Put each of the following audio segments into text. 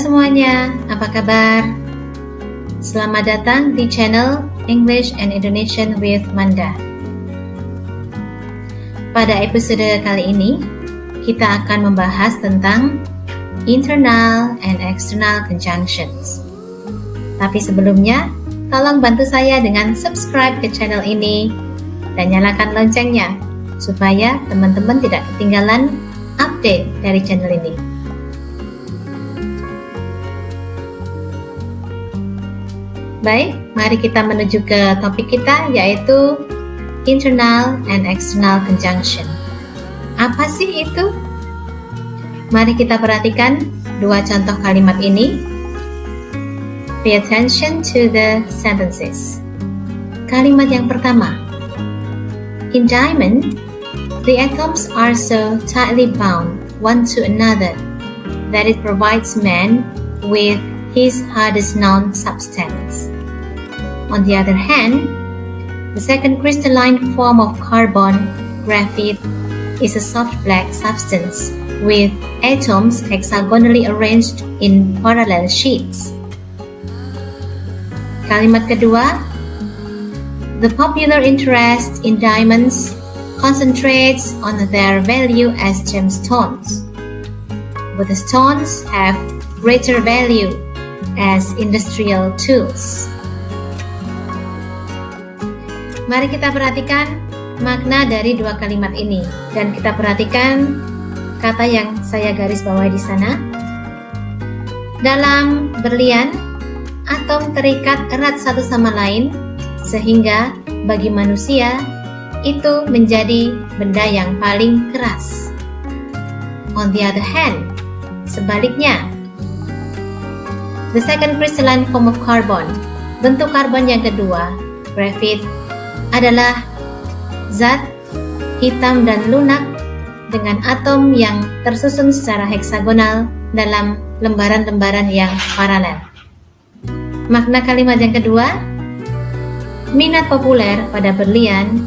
semuanya, apa kabar? Selamat datang di channel English and Indonesian with Manda. Pada episode kali ini, kita akan membahas tentang internal and external conjunctions. Tapi sebelumnya, tolong bantu saya dengan subscribe ke channel ini dan nyalakan loncengnya supaya teman-teman tidak ketinggalan update dari channel ini. Baik, mari kita menuju ke topik kita, yaitu internal and external conjunction. Apa sih itu? Mari kita perhatikan dua contoh kalimat ini. Pay attention to the sentences. Kalimat yang pertama. In diamond, the atoms are so tightly bound one to another that it provides man with his hardest known substance. On the other hand, the second crystalline form of carbon, graphite, is a soft black substance with atoms hexagonally arranged in parallel sheets. Kalimat kedua, the popular interest in diamonds concentrates on their value as gemstones, but the stones have greater value as industrial tools. Mari kita perhatikan makna dari dua kalimat ini dan kita perhatikan kata yang saya garis bawahi di sana. Dalam berlian, atom terikat erat satu sama lain sehingga bagi manusia itu menjadi benda yang paling keras. On the other hand, sebaliknya, the second crystalline form of carbon, bentuk karbon yang kedua, graphite, adalah zat hitam dan lunak dengan atom yang tersusun secara heksagonal dalam lembaran-lembaran yang paralel. Makna kalimat yang kedua, minat populer pada berlian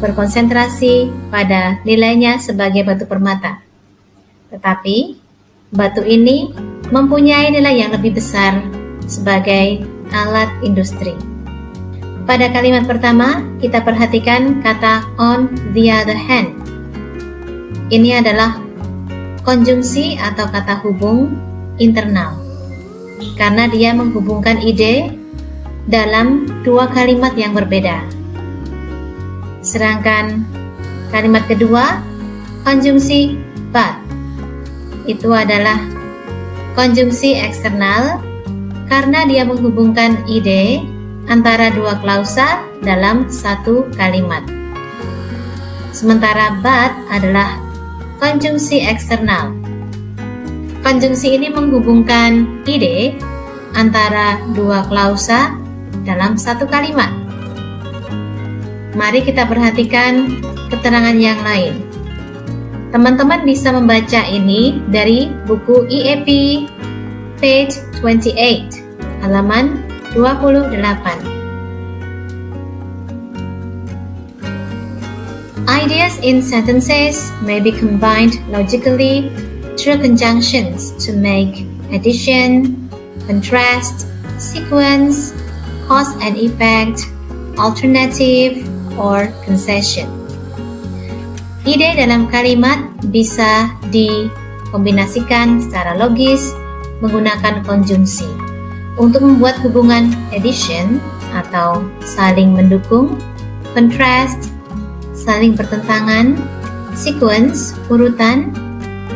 berkonsentrasi pada nilainya sebagai batu permata. Tetapi, batu ini mempunyai nilai yang lebih besar sebagai alat industri. Pada kalimat pertama, kita perhatikan kata on the other hand. Ini adalah konjungsi atau kata hubung internal, karena dia menghubungkan ide dalam dua kalimat yang berbeda. Sedangkan kalimat kedua, konjungsi but, itu adalah konjungsi eksternal karena dia menghubungkan ide antara dua klausa dalam satu kalimat. Sementara but adalah konjungsi eksternal. Konjungsi ini menghubungkan ide antara dua klausa dalam satu kalimat. Mari kita perhatikan keterangan yang lain. Teman-teman bisa membaca ini dari buku EAP page 28, halaman 28. Ideas in sentences may be combined logically through conjunctions to make addition, contrast, sequence, cause and effect, alternative, or concession. Ide dalam kalimat bisa dikombinasikan secara logis menggunakan konjungsi untuk membuat hubungan addition atau saling mendukung, contrast, saling bertentangan, sequence, urutan,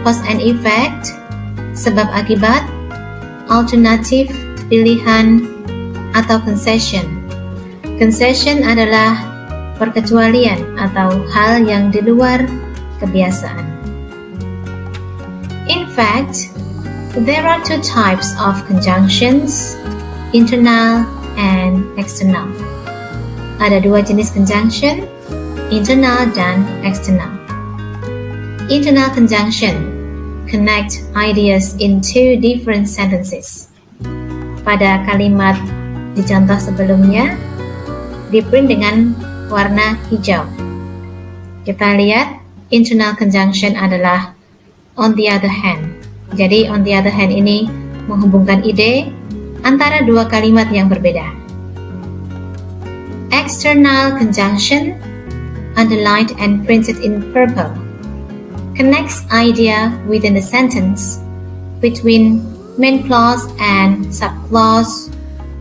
cause and effect, sebab akibat, alternative, pilihan, atau concession. Concession adalah perkecualian atau hal yang di luar kebiasaan. In fact, there are two types of conjunctions, internal and external. Ada dua jenis conjunction, internal dan external. Internal conjunction connect ideas in two different sentences. Pada kalimat di contoh sebelumnya, diprint dengan warna hijau. Kita lihat, internal conjunction adalah on the other hand. Jadi on the other hand ini menghubungkan ide antara dua kalimat yang berbeda. External conjunction, underlined and printed in purple, connects idea within the sentence between main clause and subclause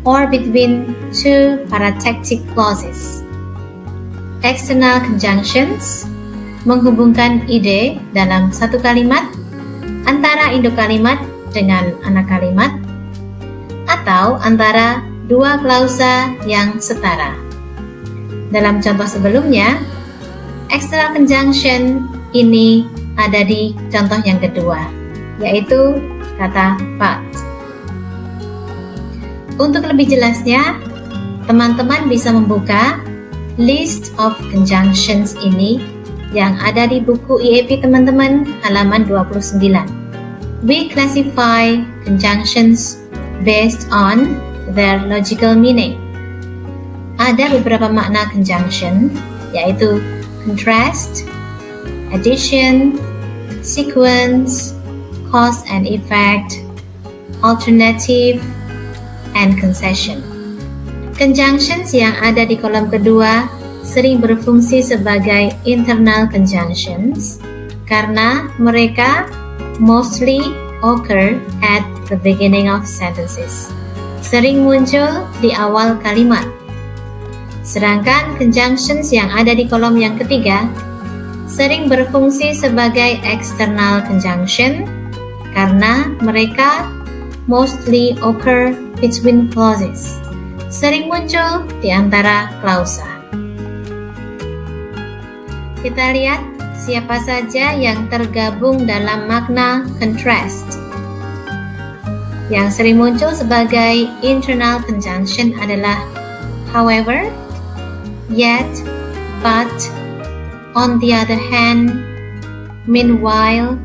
or between two paratectic clauses. External conjunctions menghubungkan ide dalam satu kalimat antara induk kalimat dengan anak kalimat atau antara dua klausa yang setara. Dalam contoh sebelumnya, external conjunction ini ada di contoh yang kedua, yaitu kata but. Untuk lebih jelasnya, teman-teman bisa membuka list of conjunctions ini yang ada di buku IEP teman-teman halaman 29. We classify conjunctions based on their logical meaning. Ada beberapa makna conjunction, yaitu contrast, addition, sequence, cause and effect, alternative, and concession. Conjunctions yang ada di kolom kedua sering berfungsi sebagai internal conjunctions karena mereka mostly occur at the beginning of sentences. Sering muncul di awal kalimat. Sedangkan conjunctions yang ada di kolom yang ketiga sering berfungsi sebagai external conjunction karena mereka mostly occur between clauses. Sering muncul di antara klausa. Kita lihat siapa saja yang tergabung dalam makna contrast. Yang sering muncul sebagai internal conjunction adalah however, yet, but, on the other hand, meanwhile,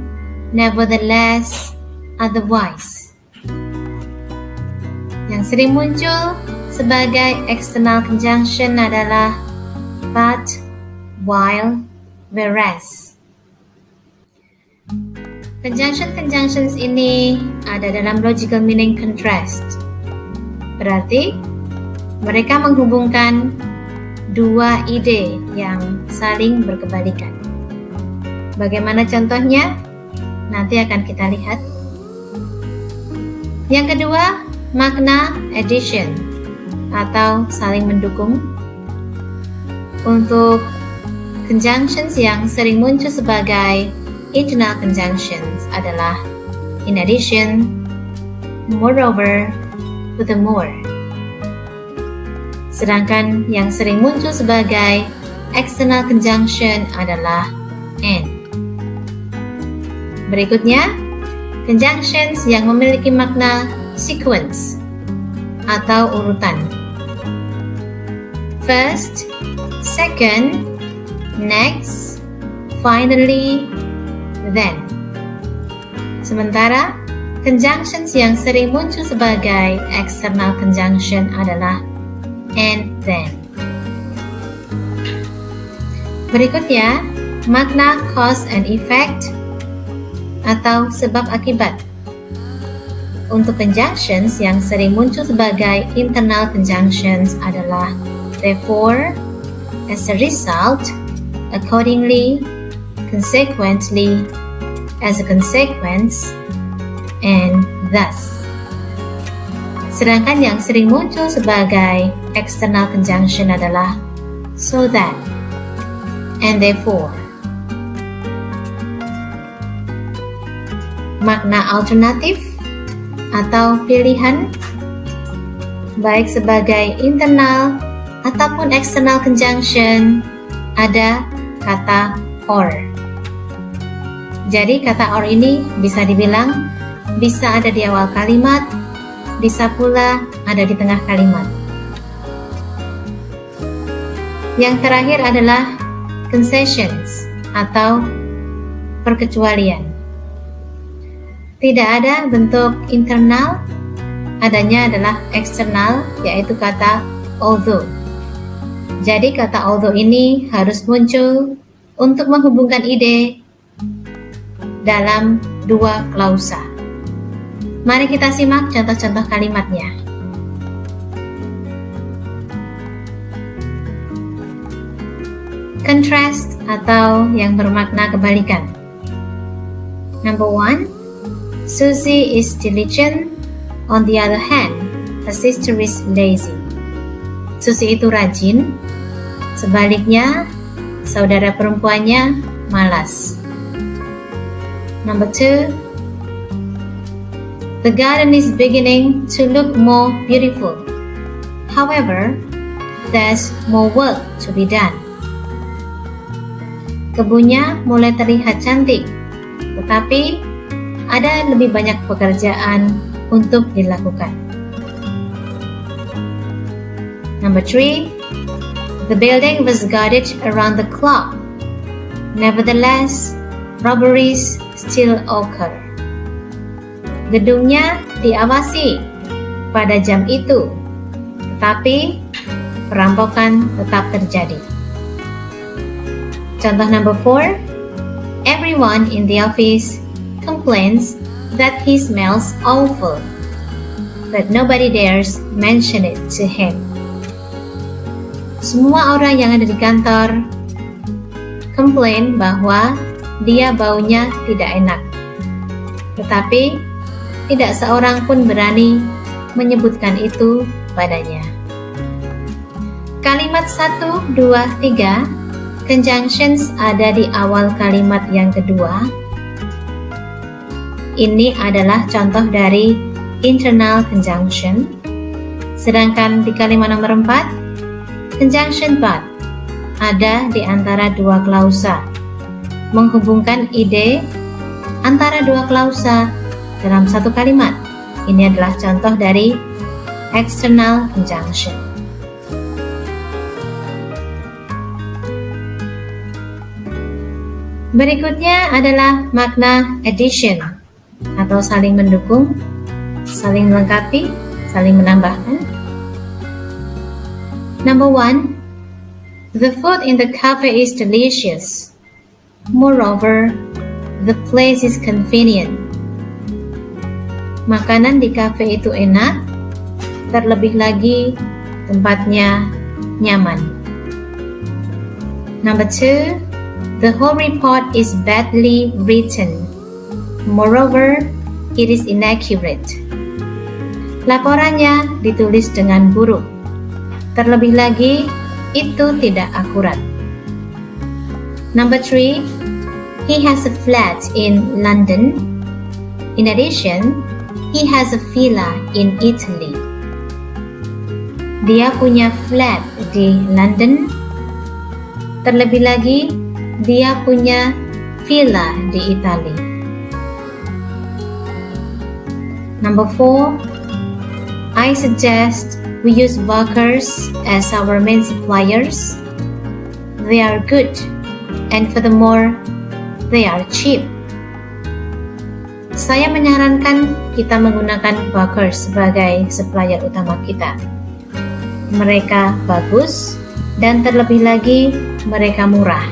nevertheless, otherwise. Yang sering muncul sebagai external conjunction adalah but, while, whereas. Conjunctions ini ada dalam logical meaning contrast. Berarti mereka menghubungkan dua ide yang saling berkebalikan. Bagaimana contohnya? Nanti akan kita lihat. Yang kedua, makna addition atau saling mendukung. Untuk conjunctions yang sering muncul sebagai internal conjunctions adalah in addition, moreover, furthermore. Sedangkan yang sering muncul sebagai external conjunction adalah and. Berikutnya, conjunctions yang memiliki makna sequence atau urutan. First, second, next, finally, then. Sementara, conjunctions yang sering muncul sebagai external conjunction adalah and then. Berikutnya, makna cause and effect atau sebab akibat. Untuk conjunctions yang sering muncul sebagai internal conjunctions adalah therefore, as a result, accordingly, consequently, as a consequence, and thus. Sedangkan yang sering muncul sebagai external conjunction adalah so that, and therefore. Makna alternatif atau pilihan baik sebagai internal ataupun external conjunction ada kata or. Jadi kata or ini bisa dibilang bisa ada di awal kalimat, bisa pula ada di tengah kalimat. Yang terakhir adalah concessions atau perkecualian. Tidak ada bentuk internal, adanya adalah eksternal, yaitu kata although. Jadi kata although ini harus muncul untuk menghubungkan ide dalam dua klausa. Mari kita simak contoh-contoh kalimatnya. Contrast atau yang bermakna kebalikan. Number 1, Susie is diligent. On the other hand, her sister is lazy. Susie itu rajin, sebaliknya saudara perempuannya malas. Number 2, the garden is beginning to look more beautiful. However, there's more work to be done. Kebunnya mulai terlihat cantik, tetapi ada lebih banyak pekerjaan untuk dilakukan. Number 3, the building was guarded around the clock. Nevertheless, robberies still occur. Gedungnya diawasi pada jam itu, tetapi perampokan tetap terjadi. Contoh number 4, everyone in the office complains that he smells awful, but nobody dares mention it to him. Semua orang yang ada di kantor komplain bahwa dia baunya tidak enak, tetapi tidak seorang pun berani menyebutkan itu padanya. Kalimat 1, 2, 3 conjunctions ada di awal kalimat yang kedua. Ini adalah contoh dari internal conjunction. Sedangkan di kalimat nomor 4, conjunction but ada di antara dua klausa, menghubungkan ide antara dua klausa dalam satu kalimat. Ini adalah contoh dari external conjunction. Berikutnya adalah makna addition atau saling mendukung, saling melengkapi, saling menambahkan. Number 1, the food in the cafe is delicious. Moreover, the place is convenient. Makanan di kafe itu enak, terlebih lagi tempatnya nyaman. Number 2, the whole report is badly written. Moreover, it is inaccurate. Laporannya ditulis dengan buruk. Terlebih lagi, itu tidak akurat. Number 3, he has a flat in London. In addition, he has a villa in Italy. Dia punya flat di London. Terlebih lagi, dia punya villa di Italia. Number 4, I suggest we use workers as our main suppliers. They are good, and furthermore, they are cheap. Saya menyarankan kita menggunakan workers sebagai supplier utama kita. Mereka bagus, dan terlebih lagi, mereka murah.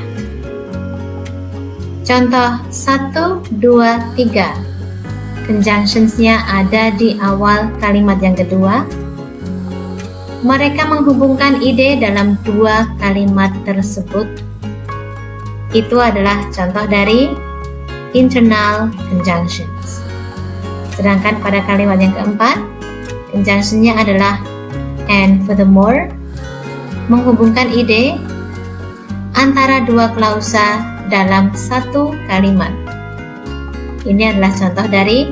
Contoh 1, 2, 3. Conjunctions-nya ada di awal kalimat yang kedua. Mereka menghubungkan ide dalam dua kalimat tersebut. Itu adalah contoh dari internal conjunctions. Sedangkan pada kalimat yang keempat, conjunction-nya adalah and furthermore, menghubungkan ide antara dua klausa dalam satu kalimat. Ini adalah contoh dari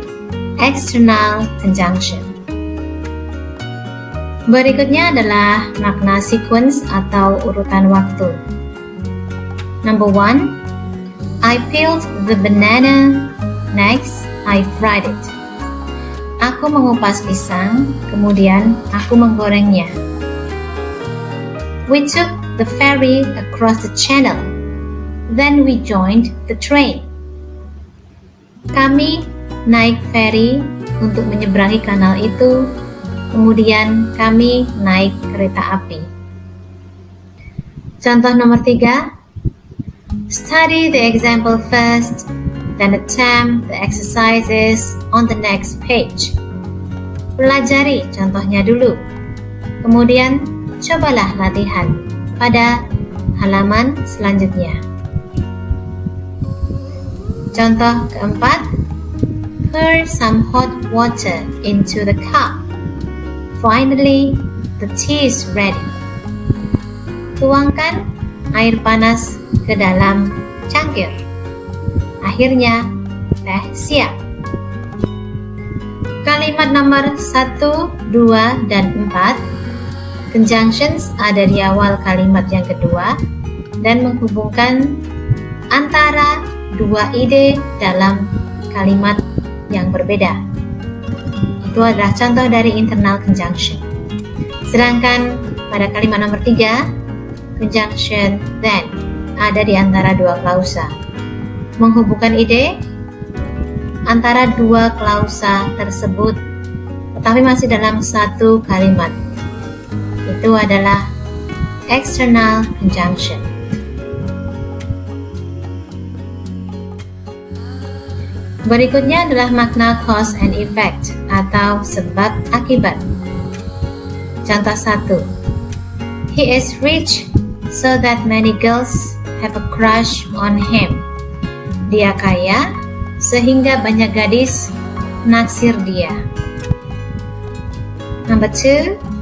external conjunction. Berikutnya adalah makna sequence atau urutan waktu. Number 1, I peeled the banana, next I fried it. Aku mengupas pisang, kemudian aku menggorengnya. We took the ferry across the channel. Then we joined the train. Kami naik ferry untuk menyeberangi kanal itu, kemudian kami naik kereta api. Contoh nomor 3, study the example first, Then attempt the exercises on the next page. Pelajari contohnya dulu. Kemudian cobalah latihan pada halaman selanjutnya. Contoh keempat, pour some hot water into the cup. Finally, the tea is ready. Tuangkan air panas ke dalam cangkir. Akhirnya, teh siap. Kalimat nomor 1, 2, dan 4. Conjunctions ada di awal kalimat yang kedua dan menghubungkan antara dua ide dalam kalimat yang berbeda. Itu adalah contoh dari internal conjunction. Sedangkan pada kalimat nomor 3, conjunction then ada di antara dua klausa. Menghubungkan ide antara dua klausa tersebut, tetapi masih dalam satu kalimat. Itu adalah external conjunction. Berikutnya adalah makna cause and effect atau sebab akibat. Contoh 1. He is rich so that many girls have a crush on him. Dia kaya sehingga banyak gadis naksir dia. Number 2.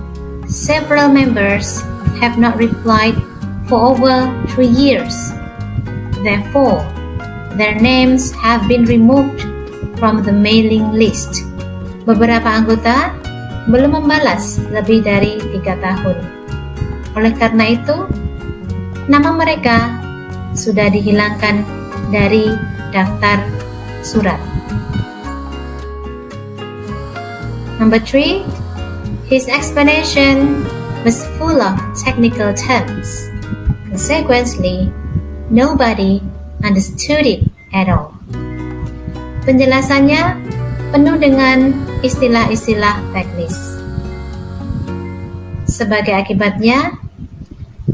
Several members have not replied for over 3 years. Therefore, their names have been removed from the mailing list. Beberapa anggota belum membalas lebih dari 3 tahun. Oleh karena itu, nama mereka sudah dihilangkan dari daftar surat. Number 3, his explanation was full of technical terms. Consequently, nobody understood it at all. Penjelasannya penuh dengan istilah-istilah teknis. Sebagai akibatnya,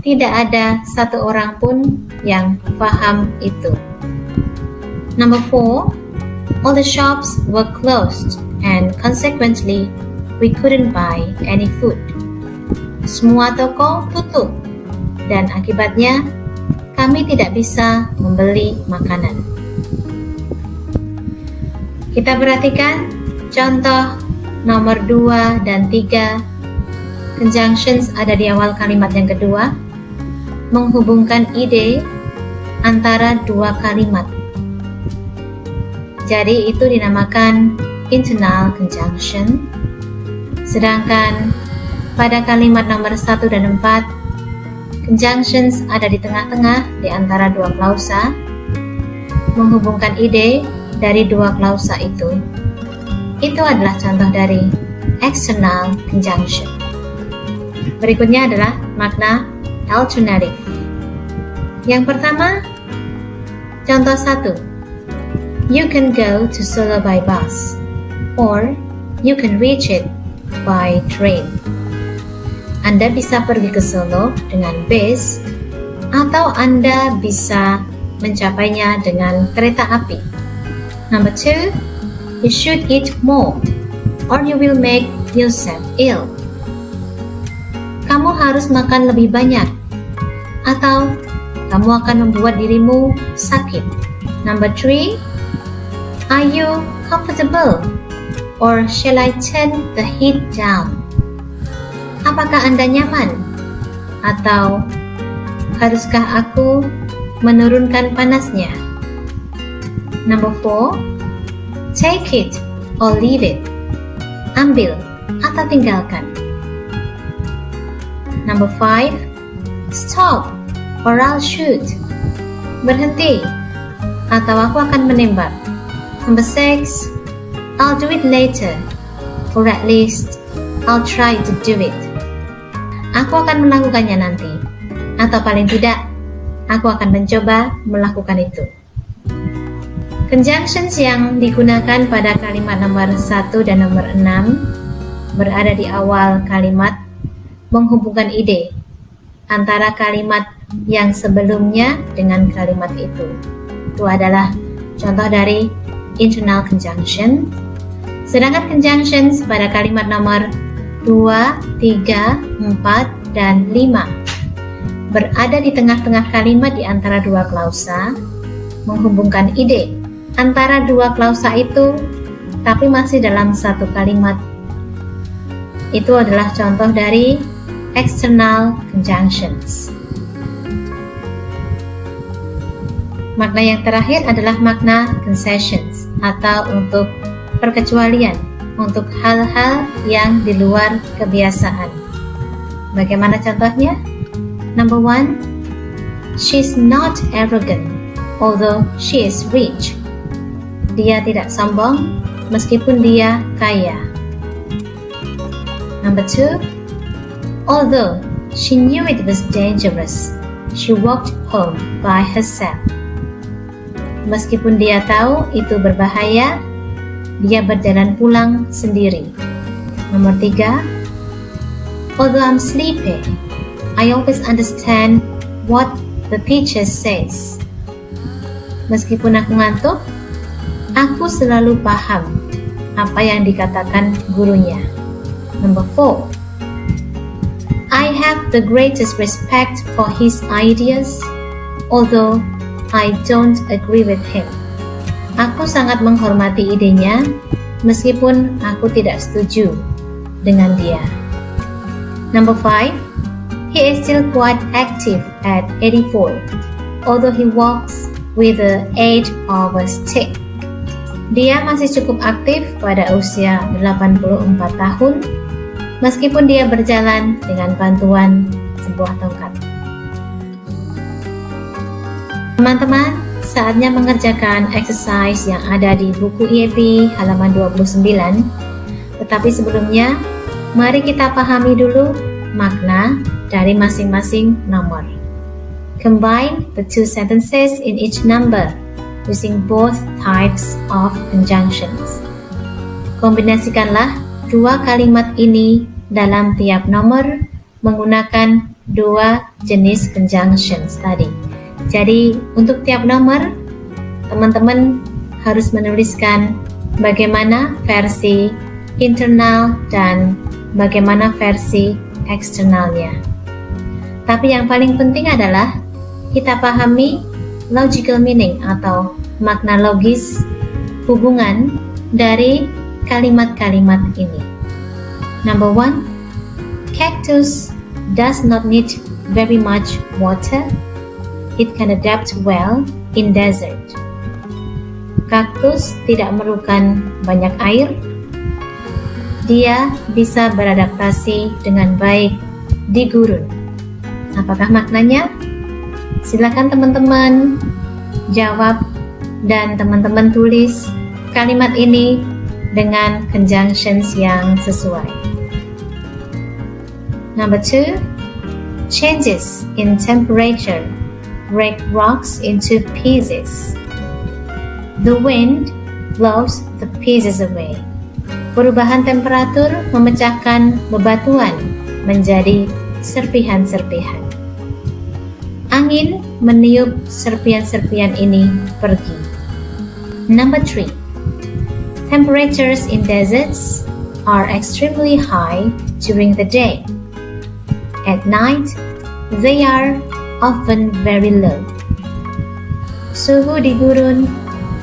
tidak ada satu orang pun yang paham itu. Number 4, all the shops were closed and consequently we couldn't buy any food. Semua toko tutup dan akibatnya kami tidak bisa membeli makanan. Kita perhatikan contoh nomor 2 dan 3. Conjunctions ada di awal kalimat yang kedua, menghubungkan ide antara dua kalimat. Jadi itu dinamakan internal conjunction. Sedangkan pada kalimat nomor 1 dan 4, conjunctions ada di tengah-tengah di antara dua klausa, menghubungkan ide dari dua klausa itu. Itu adalah contoh dari external conjunction. Berikutnya adalah makna alternative. Yang pertama, contoh 1. You can go to Solo by bus, or you can reach it by train. Anda bisa pergi ke Solo dengan bis, atau Anda bisa mencapainya dengan kereta api. Number 2, you should eat more, or you will make yourself ill. Kamu harus makan lebih banyak, atau kamu akan membuat dirimu sakit. Number 3, are you comfortable, or shall I turn the heat down? Apakah Anda nyaman? Atau haruskah aku menurunkan panasnya? Number 4, take it or leave it. Ambil atau tinggalkan. Number 5, stop or I'll shoot. Berhenti atau aku akan menembak. Number 6, I'll do it later, or at least I'll try to do it. Aku akan melakukannya nanti, atau paling tidak, aku akan mencoba melakukan itu. Conjunctions yang digunakan pada kalimat nomor 1 dan nomor 6 berada di awal kalimat, menghubungkan ide antara kalimat yang sebelumnya dengan kalimat itu. Itu adalah contoh dari internal conjunction. Sedangkan conjunctions pada kalimat nomor 2, 3, 4, dan 5 berada di tengah-tengah kalimat di antara dua klausa, menghubungkan ide antara dua klausa itu, tapi masih dalam satu kalimat. Itu adalah contoh dari external conjunctions. Makna yang terakhir adalah makna concessions atau untuk perkecualian, untuk hal-hal yang di luar kebiasaan. Bagaimana contohnya? Number 1, she's not arrogant, although she is rich. Dia tidak sombong, meskipun dia kaya. Number 2, although she knew it was dangerous, she walked home by herself. Meskipun dia tahu itu berbahaya, dia berjalan pulang sendiri. Nomor 3, although I'm sleepy, I always understand what the teacher says. Meskipun aku ngantuk, aku selalu paham apa yang dikatakan gurunya. Number 4, I have the greatest respect for his ideas, although I don't agree with him. Aku sangat menghormati idenya, meskipun aku tidak setuju dengan dia. Number 5, he is still quite active at 84, although he walks with the aid of a stick. Dia masih cukup aktif pada usia 84 tahun, meskipun dia berjalan dengan bantuan sebuah tongkat. Teman-teman, saatnya mengerjakan exercise yang ada di buku IEP halaman 29. Tetapi sebelumnya, mari kita pahami dulu makna dari masing-masing nomor. Combine the two sentences in each number using both types of conjunctions. Kombinasikanlah dua kalimat ini dalam tiap nomor menggunakan dua jenis conjunctions tadi. Jadi untuk tiap nomor, teman-teman harus menuliskan bagaimana versi internal dan bagaimana versi eksternalnya. Tapi yang paling penting adalah kita pahami logical meaning atau makna logis hubungan dari kalimat-kalimat ini. Number 1, cactus does not need very much water. It can adapt well in desert. Kaktus tidak memerlukan banyak air. Dia bisa beradaptasi dengan baik di gurun. Apakah maknanya? Silakan teman-teman jawab dan teman-teman tulis kalimat ini dengan conjunctions yang sesuai. Number 2, changes in temperature break rocks into pieces. The wind blows the pieces away. Perubahan temperatur memecahkan bebatuan menjadi serpihan-serpihan. Angin meniup serpihan-serpihan ini pergi. Number 3, temperatures in deserts are extremely high during the day. At night, they are often very low. Suhu di gurun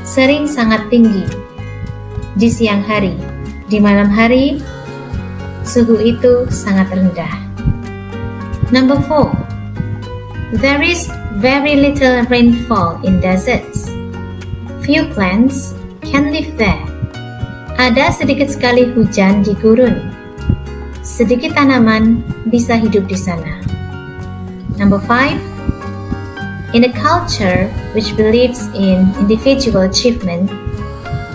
sering sangat tinggi di siang hari. Di malam hari, suhu itu sangat rendah. Number 4, there is very little rainfall in deserts. Few plants can live there. Ada sedikit sekali hujan di gurun. Sedikit tanaman bisa hidup di sana. Number 5, in a culture which believes in individual achievement,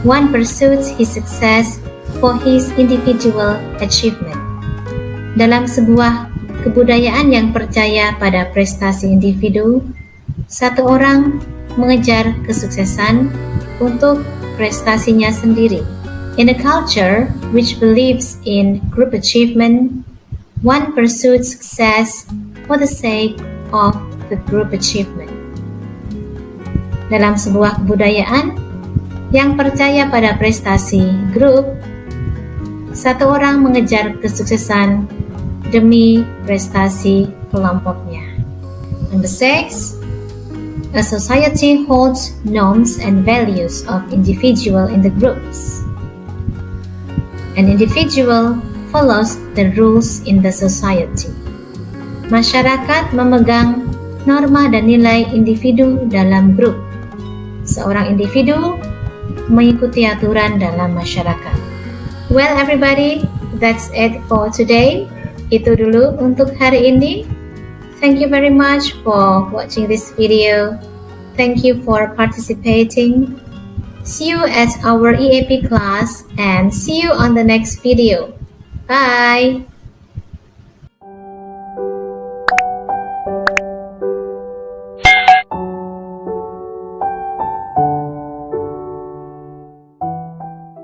one pursues his success for his individual achievement. Dalam sebuah kebudayaan yang percaya pada prestasi individu, satu orang mengejar kesuksesan untuk prestasinya sendiri. In a culture which believes in group achievement, one pursues success for the sake of the group achievement. Dalam sebuah kebudayaan yang percaya pada prestasi grup. Satu orang mengejar kesuksesan demi prestasi kelompoknya. Number 6, a society holds norms and values of individual in the groups. An individual follows the rules in the society. Masyarakat memegang norma dan nilai individu dalam grup. Seorang individu mengikuti aturan dalam masyarakat. Well everybody, that's it for today. Itu dulu untuk hari ini. Thank you very much for watching this video. Thank you for participating. See you at our EAP class and see you on the next video. Bye!